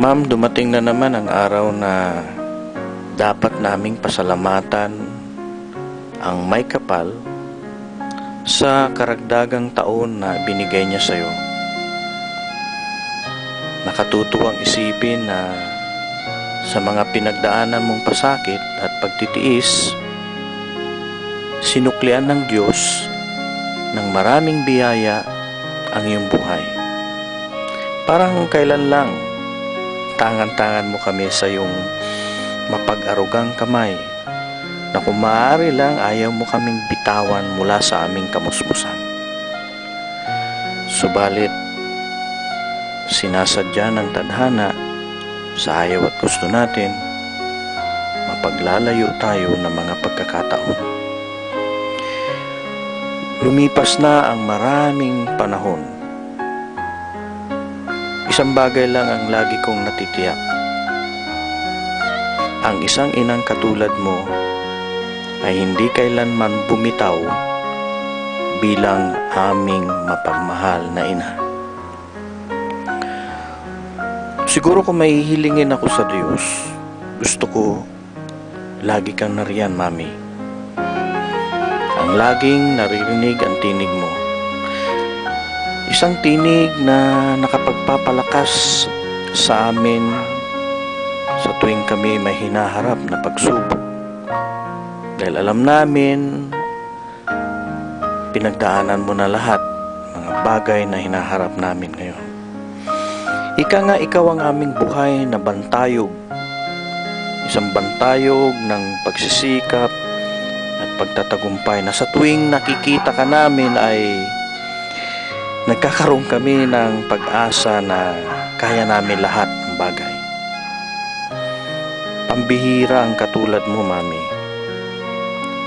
Ma'am, dumating na naman ang araw na dapat naming pasalamatan ang may kapal sa karagdagang taon na binigay niya sa'yo. Nakatutuwang isipin na sa mga pinagdaanan mong pasakit at pagtitiis, sinuklian ng Diyos ng maraming biyaya ang iyong buhay. Parang kailan lang tangan-tangan mo kami sa iyong mapag-arugang kamay na kung maaari lang ayaw mo kaming bitawan mula sa aming kamusmusan. Subalit, sinasadya ng tadhana sa ayaw at gusto natin, mapaglalayo tayo ng mga pagkakataon. Lumipas na ang maraming panahon. Isang bagay lang ang lagi kong natitiyak. Ang isang inang katulad mo ay hindi kailanman bumitaw bilang aming mapagmahal na ina. Siguro kung may hihilingin ako sa Diyos, gusto ko lagi kang nariyan, Mami. Ang laging naririnig ang tinig mo. Isang tinig na nakapagpapalakas sa amin sa tuwing kami may hinaharap na pagsubok. Dahil alam namin, pinagdaanan mo na lahat mga bagay na hinaharap namin ngayon. Ika nga, ikaw ang aming buhay na bantayog. Isang bantayog ng pagsisikap at pagtatagumpay na sa tuwing nakikita ka namin ay nagkakaroon kami ng pag-asa na kaya namin lahat ng bagay. Pambihira ang katulad mo, Mami.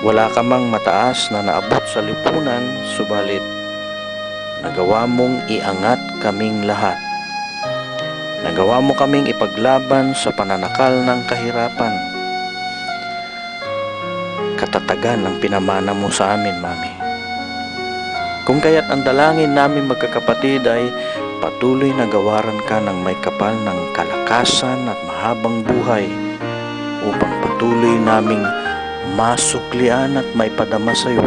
Wala ka mang mataas na naabot sa lipunan, subalit nagawa mong iangat kaming lahat. Nagawa mo kaming ipaglaban sa pananakal ng kahirapan. Katatagan ang pinamana mo sa amin, Mami. Kung kaya't ang dalangin namin magkakapatid ay patuloy na gawaran ka ng may kapal ng kalakasan at mahabang buhay upang patuloy naming masuklian at may padama sa iyo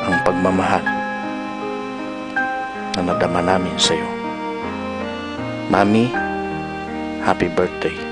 ang pagmamahal na nadama namin sa iyo. Mami, happy birthday.